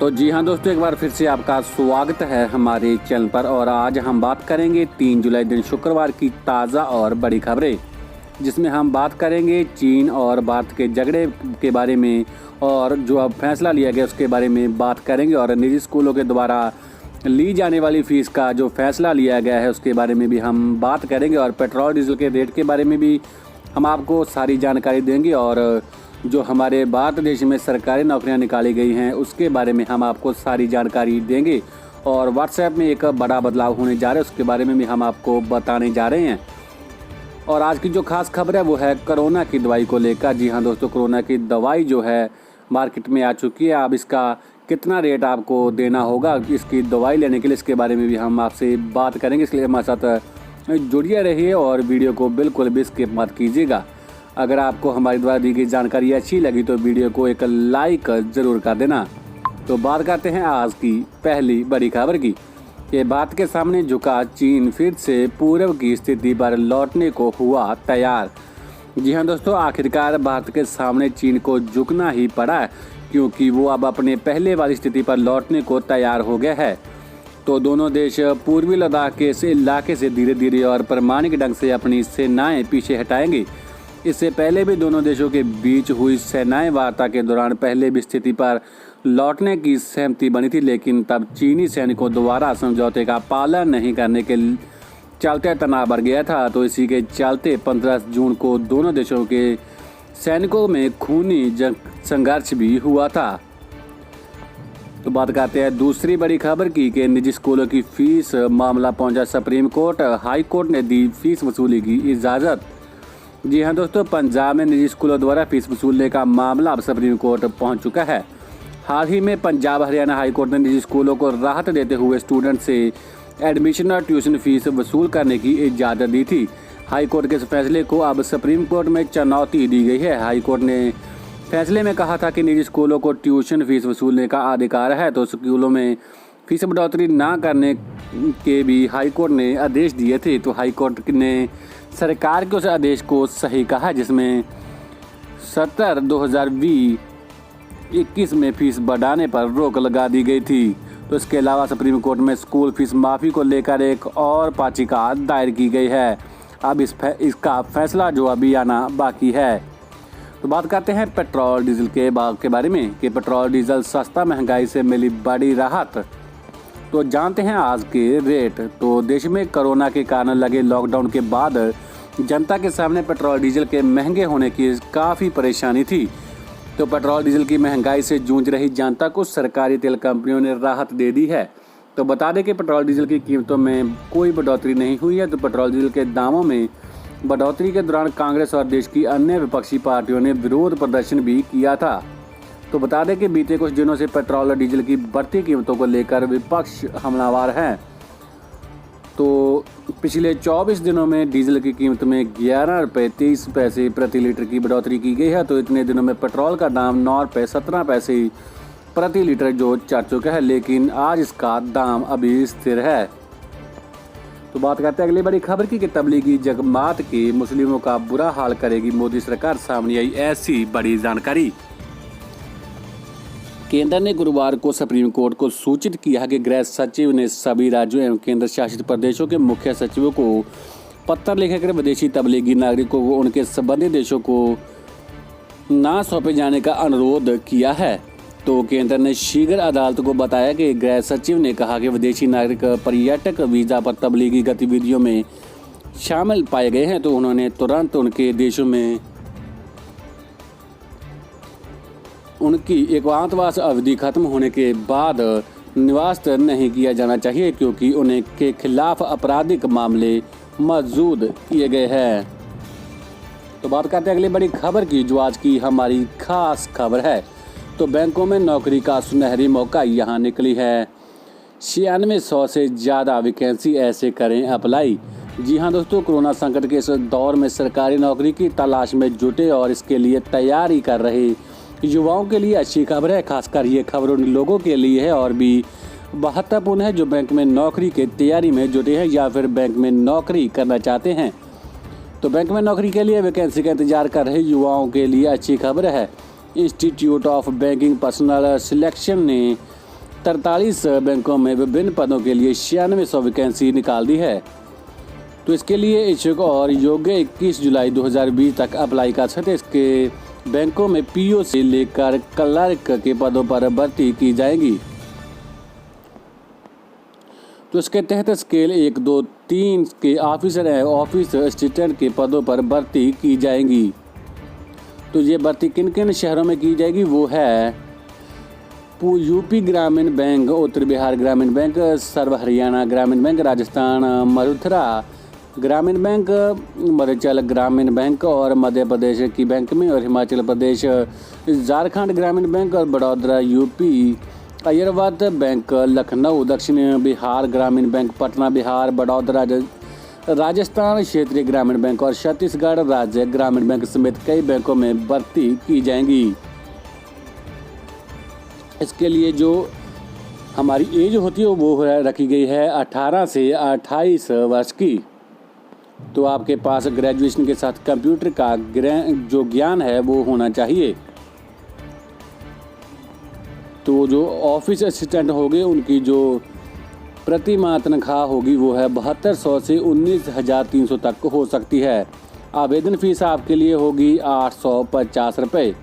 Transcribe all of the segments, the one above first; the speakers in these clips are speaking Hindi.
तो जी हाँ दोस्तों, एक बार फिर से आपका स्वागत है हमारे चैनल पर। और आज हम बात करेंगे 3 जुलाई दिन शुक्रवार की ताज़ा और बड़ी खबरें, जिसमें हम बात करेंगे चीन और भारत के झगड़े के बारे में, और जो अब फैसला लिया गया उसके बारे में बात करेंगे, और निजी स्कूलों के द्वारा ली जाने वाली फ़ीस का जो फैसला लिया गया है उसके बारे में भी हम बात करेंगे, और पेट्रोल डीजल के रेट के बारे में भी हम आपको सारी जानकारी देंगे, और जो हमारे भारत देश में सरकारी नौकरियां निकाली गई हैं उसके बारे में हम आपको सारी जानकारी देंगे। और व्हाट्सएप में एक बड़ा बदलाव होने जा रहा है, उसके बारे में भी हम आपको बताने जा रहे हैं। और आज की जो खास खबर है वो है कोरोना की दवाई को लेकर। जी हाँ दोस्तों, कोरोना की दवाई जो है मार्केट में आ चुकी है। अब इसका कितना रेट आपको देना होगा इसकी दवाई लेने के लिए, इसके बारे में भी हम आपसे बात करेंगे। इसलिए हमारे साथ जुड़िए रहिए और वीडियो को बिल्कुल भी स्किप मत कीजिएगा। अगर आपको हमारे द्वारा दी गई जानकारी अच्छी लगी तो वीडियो को एक लाइक ज़रूर कर देना। तो बात करते हैं आज की पहली बड़ी खबर की कि भारत के सामने झुका चीन फिर से पूर्व की स्थिति पर लौटने को हुआ तैयार। जी हाँ दोस्तों, आखिरकार भारत के सामने चीन को झुकना ही पड़ा है, क्योंकि वो अब अपने पहले वाली स्थिति पर लौटने को तैयार हो गया है। तो दोनों देश पूर्वी लद्दाख के इस इलाके से धीरे धीरे और प्रामाणिक ढंग से अपनी सेनाएं पीछे हटाएंगे। इससे पहले भी दोनों देशों के बीच हुई सेनाएं वार्ता के दौरान पहले भी स्थिति पर लौटने की सहमति बनी थी, लेकिन तब चीनी सैनिकों द्वारा समझौते का पालन नहीं करने के चलते तनाव बढ़ गया था। तो इसी के चलते 15 जून को दोनों देशों के सैनिकों में खूनी संघर्ष भी हुआ था। तो बात करते हैं दूसरी बड़ी खबर की कि निजी स्कूलों की फीस मामला पहुंचा सुप्रीम कोर्ट। हाई कोर्ट ने दी फीस वसूली की इजाज़त। जी हाँ दोस्तों, पंजाब में निजी स्कूलों द्वारा फीस वसूलने का मामला अब सुप्रीम कोर्ट पहुंच चुका है। हाल ही में पंजाब हरियाणा हाई कोर्ट ने निजी स्कूलों को राहत देते हुए स्टूडेंट से एडमिशन और ट्यूशन फीस वसूल करने की इजाज़त दी थी। हाई कोर्ट के इस फैसले को अब सुप्रीम कोर्ट में चुनौती दी गई है। हाई कोर्ट ने फैसले में कहा था कि निजी स्कूलों को ट्यूशन फीस वसूलने का अधिकार है, तो स्कूलों में फीस बढ़ोतरी ना करने के भी हाई कोर्ट ने आदेश दिए थे। तो हाई कोर्ट ने सरकार के उस आदेश को सही कहा, जिसमें 17/2021 में फीस बढ़ाने पर रोक लगा दी गई थी। तो इसके अलावा सुप्रीम कोर्ट में स्कूल फीस माफ़ी को लेकर एक और याचिका दायर की गई है। अब इसका फैसला जो अभी आना बाकी है। तो बात करते हैं पेट्रोल डीजल के बारे में कि पेट्रोल डीजल सस्ता, महंगाई से मिली बड़ी राहत। तो जानते हैं आज के रेट। तो देश में कोरोना के कारण लगे लॉकडाउन के बाद जनता के सामने पेट्रोल डीजल के महंगे होने की काफ़ी परेशानी थी। तो पेट्रोल डीजल की महंगाई से जूझ रही जनता को सरकारी तेल कंपनियों ने राहत दे दी है। तो बता दें कि पेट्रोल डीजल की कीमतों में कोई बढ़ोतरी नहीं हुई है। तो पेट्रोल डीजल के दामों में बढ़ोतरी के दौरान कांग्रेस और देश की अन्य विपक्षी पार्टियों ने विरोध प्रदर्शन भी किया था। तो बता दें कि बीते कुछ दिनों से पेट्रोल और डीजल की बढ़ती कीमतों को लेकर विपक्ष हमलावर हैं। तो पिछले 24 दिनों में डीजल की कीमत में 11 रुपये 30 पैसे प्रति लीटर की बढ़ोतरी की गई है। तो इतने दिनों में पेट्रोल का दाम 9 रुपये 17 पैसे प्रति लीटर जो चढ़ चुका है, लेकिन आज इसका दाम अभी स्थिर है। तो बात करते हैं अगली बड़ी खबर की कि तबलीगी जमात के मुस्लिमों का बुरा हाल करेगी मोदी सरकार। सामने आई ऐसी बड़ी जानकारी। केंद्र ने गुरुवार को सुप्रीम कोर्ट को सूचित किया कि गृह सचिव ने सभी राज्यों एवं केंद्र शासित प्रदेशों के मुख्य सचिवों को पत्र लिखकर विदेशी तबलीगी नागरिकों को उनके संबंधित देशों को ना सौंपे जाने का अनुरोध किया है। तो केंद्र ने शीघ्र अदालत को बताया कि गृह सचिव ने कहा कि विदेशी नागरिक पर्यटक वीज़ा पर तबलीगी गतिविधियों में शामिल पाए गए हैं, तो उन्होंने तुरंत उनके देशों में उनकी एकांतवास अवधि खत्म होने के बाद निवास नहीं किया जाना चाहिए, क्योंकि उन्हें के खिलाफ आपराधिक मामले मौजूद किए गए हैं। तो बात करते हैं अगली बड़ी खबर की, जो आज की हमारी खास खबर है। तो बैंकों में नौकरी का सुनहरी मौका यहाँ निकली है। 9600 से ज़्यादा वैकेंसी, ऐसे करें अप्लाई। जी हाँ दोस्तों, कोरोना संकट के इस दौर में सरकारी नौकरी की तलाश में जुटे और इसके लिए तैयारी कर रहे युवाओं के लिए अच्छी खबर है। खासकर ये खबर उन लोगों के लिए है और भी महत्वपूर्ण है जो बैंक में नौकरी की तैयारी में जुटे हैं या फिर बैंक में नौकरी करना चाहते हैं। तो बैंक में नौकरी के लिए वैकेंसी का इंतजार कर रहे युवाओं के लिए अच्छी खबर है। Institute of banking personal selection ने 43 बैंकों में विभिन्न पदों के लिए 9600 वैकेंसी निकाल दी है। तो इसके लिए इच्छुक और योग्य 21 जुलाई 2020 तक अप्लाई कर सकते। इसके बैंकों में पीओ से लेकर क्लर्क के पदों पर भर्ती की जाएगी। तो इसके तहत स्केल 1, 2, 3 के ऑफिसर एवं ऑफिस असिस्टेंट के पदों पर भर्ती की जाएंगी। तो ये भर्ती किन किन शहरों में की जाएगी वो है यूपी ग्रामीण बैंक, उत्तर बिहार ग्रामीण बैंक, सर्व हरियाणा ग्रामीण बैंक, राजस्थान मरुथरा ग्रामीण बैंक, मध्यांचल ग्रामीण बैंक और मध्य प्रदेश की बैंक में, और हिमाचल प्रदेश झारखंड ग्रामीण बैंक और बड़ौदा यूपी आयुर्वेद बैंक, लखनऊ दक्षिण बिहार ग्रामीण बैंक, पटना बिहार, बड़ौदा राजस्थान क्षेत्रीय ग्रामीण बैंक और छत्तीसगढ़ राज्य ग्रामीण बैंक समेत कई बैंकों में भर्ती की जाएंगी। इसके लिए जो हमारी एज होती है वो रखी गई है 18 से 28 वर्ष की। तो आपके पास ग्रेजुएशन के साथ कंप्यूटर का जो ज्ञान है वो होना चाहिए। तो जो ऑफिस असिस्टेंट होंगे उनकी जो प्रति माह तनख्वाह होगी वो है 7200 से 19,300 तक हो सकती है। आवेदन फीस आपके लिए होगी 850 रुपये।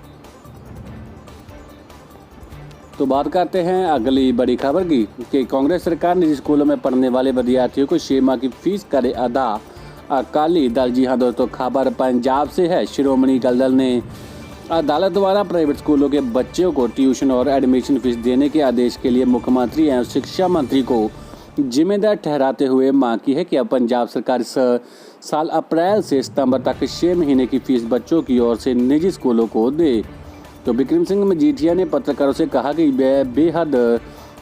तो बात करते हैं अगली बड़ी खबर की कि कांग्रेस सरकार निजी स्कूलों में पढ़ने वाले विद्यार्थियों को 6 माह की फीस करे अदा। अकाली दल, जी हाँ दोस्तों, खबर पंजाब से है। श्रोमणी दल ने अदालत द्वारा प्राइवेट स्कूलों के बच्चों को ट्यूशन और एडमिशन फीस देने के आदेश के लिए मुख्यमंत्री एवं शिक्षा मंत्री को जिम्मेदार ठहराते हुए मांग की है कि अब पंजाब सरकार इस साल अप्रैल से सितंबर तक 6 महीने की फीस बच्चों की ओर से निजी स्कूलों को दे। तो विक्रम सिंह मजीठिया ने पत्रकारों से कहा कि बेहद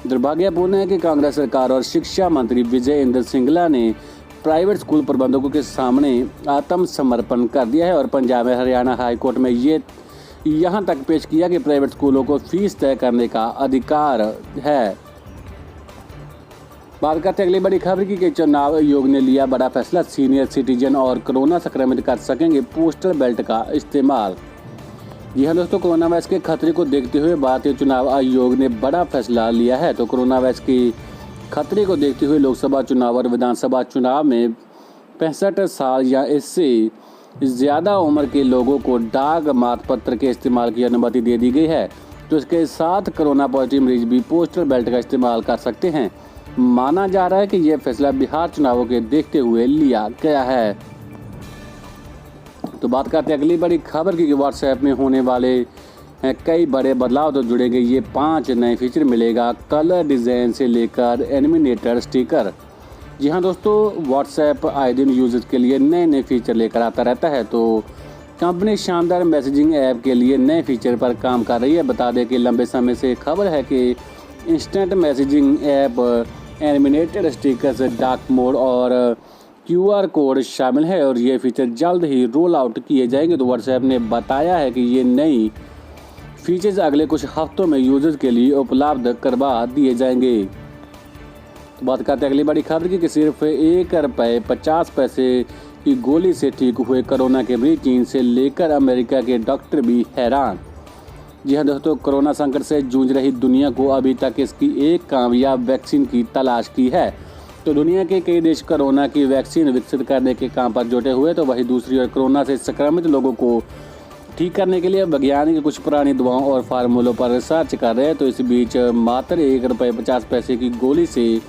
दुर्भाग्यपूर्ण है कि कांग्रेस सरकार और शिक्षा मंत्री विजय इंद्र सिंगला ने प्राइवेट स्कूल प्रबंधकों के सामने आत्मसमर्पण कर दिया है और पंजाब में हरियाणा हाईकोर्ट में ये यहाँ तक पेश किया कि प्राइवेट स्कूलों को फीस तय करने का अधिकार है। बात करते अगली बड़ी खबर की कि चुनाव आयोग ने लिया बड़ा फैसला। सीनियर सिटीजन और कोरोना संक्रमित कर सकेंगे पोस्टल बैलेट का इस्तेमाल। जी हाँ दोस्तों, कोरोना वायरस के खतरे को देखते हुए भारतीय चुनाव आयोग ने बड़ा फैसला लिया है। तो कोरोना वायरस के खतरे को देखते हुए लोकसभा चुनाव और विधानसभा चुनाव में 65 साल या इससे ज़्यादा उम्र के लोगों को डाक मतपत्र के इस्तेमाल की अनुमति दे दी गई है। तो इसके साथ कोरोना पॉजिटिव मरीज भी पोस्टल बैलेट का इस्तेमाल कर सकते हैं। माना जा रहा है कि यह फैसला बिहार चुनावों के देखते हुए लिया गया है। तो बात करते हैं अगली बड़ी खबर की व्हाट्सएप में होने वाले कई बड़े बदलाव तो जुड़ेंगे। ये 5 नए फीचर मिलेगा, कलर डिज़ाइन से लेकर एनिमेटेड स्टिकर। जी हाँ दोस्तों, व्हाट्सएप आए दिन यूजर्स के लिए नए नए फीचर लेकर आता रहता है। तो कंपनी शानदार मैसेजिंग ऐप के लिए नए फीचर पर काम कर रही है। बता दें कि लंबे समय से खबर है कि instant messaging app, animated stickers, dark mode और QR कोड शामिल है और ये फीचर जल्द ही रोल आउट किए जाएंगे। तो व्हाट्सएप ने बताया है कि ये नई फीचर्स अगले कुछ हफ्तों में यूजर्स के लिए उपलब्ध करवा दिए जाएंगे। तो बात करते हैं अगली बड़ी खबर की कि सिर्फ ₹1.50 की गोली से ठीक हुए कोरोना के मरीज। चीन से लेकर अमेरिका के डॉक्टर भी हैरान। जी हाँ दोस्तों, कोरोना संकट से जूझ रही दुनिया को अभी तक इसकी एक कामयाब वैक्सीन की तलाश की है। तो दुनिया के कई देश कोरोना की वैक्सीन विकसित करने के काम पर जुटे हुए। तो वहीं दूसरी ओर कोरोना से संक्रमित लोगों को ठीक करने के लिए वैज्ञानिक कुछ पुरानी दवाओं और फार्मूलों पर रिसर्च कर रहे हैं। तो इस बीच मात्र ₹1.50 की गोली से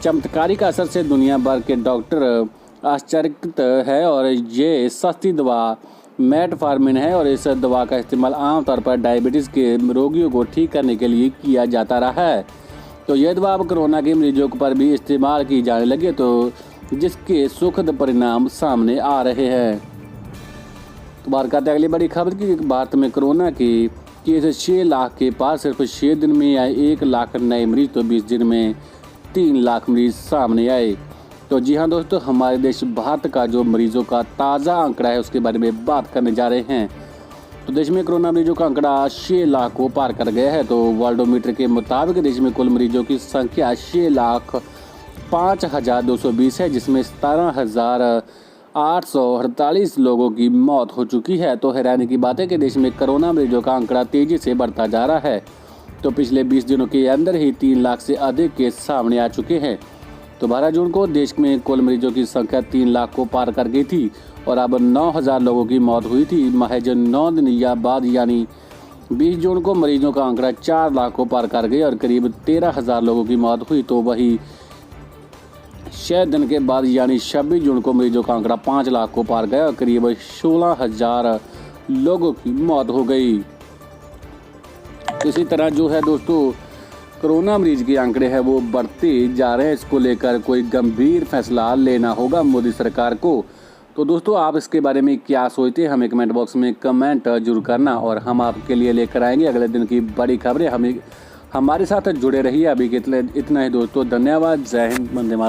चमत्कारिक असर से दुनिया भर के डॉक्टर आश्चर्यचकित है और ये सस्ती दवा मेटफॉर्मिन है और इस दवा का इस्तेमाल आमतौर पर डायबिटीज़ के रोगियों को ठीक करने के लिए किया जाता रहा है। तो यह दवा अब कोरोना के मरीजों पर भी इस्तेमाल की जाने लगी, तो जिसके सुखद परिणाम सामने आ रहे हैं। तो बात करते हैं अगली बड़ी खबर की। भारत में कोरोना के केस 6 लाख के पार। सिर्फ 6 दिन में आए 1 लाख नए मरीज। तो 20 दिन में 3 लाख मरीज सामने आए। तो जी हाँ दोस्तों, हमारे देश भारत का जो मरीजों का ताज़ा आंकड़ा है उसके बारे में बात करने जा रहे हैं। तो देश में कोरोना मरीजों का आंकड़ा 6 लाख को पार कर गया है। तो वर्ल्डोमीटर के मुताबिक देश में कुल मरीजों की संख्या 6,05,220 है, जिसमें 17,848 लोगों की मौत हो चुकी है। तो हैरानी की बात है कि देश में कोरोना मरीजों का आंकड़ा तेज़ी से बढ़ता जा रहा है। तो पिछले 20 दिनों के अंदर ही 3 लाख से अधिक केस सामने आ चुके हैं। तो 12 जून को देश में कुल मरीजों की संख्या 3 लाख को पार कर गई थी और अब 9,000 लोगों की मौत हुई थी। महज 9 दिन या बाद यानी 20 जून को मरीजों का आंकड़ा 4 लाख को पार कर गया और करीब 13,000 लोगों की मौत हुई। तो वही 6 दिन के बाद यानी 26 जून को मरीजों का आंकड़ा 5 लाख को पार गया और करीब 16,000 लोगों की मौत हो गई। इसी तरह जो है दोस्तों कोरोना मरीज के आंकड़े हैं वो बढ़ते जा रहे हैं। इसको लेकर कोई गंभीर फैसला लेना होगा मोदी सरकार को। तो दोस्तों आप इसके बारे में क्या सोचते हैं, हमें कमेंट बॉक्स में कमेंट जरूर करना और हम आपके लिए लेकर आएंगे अगले दिन की बड़ी खबरें। हमें हमारे साथ जुड़े रहिए। अभी के लिए इतना ही दोस्तों, धन्यवाद। जय हिंद, वंदे मातरम।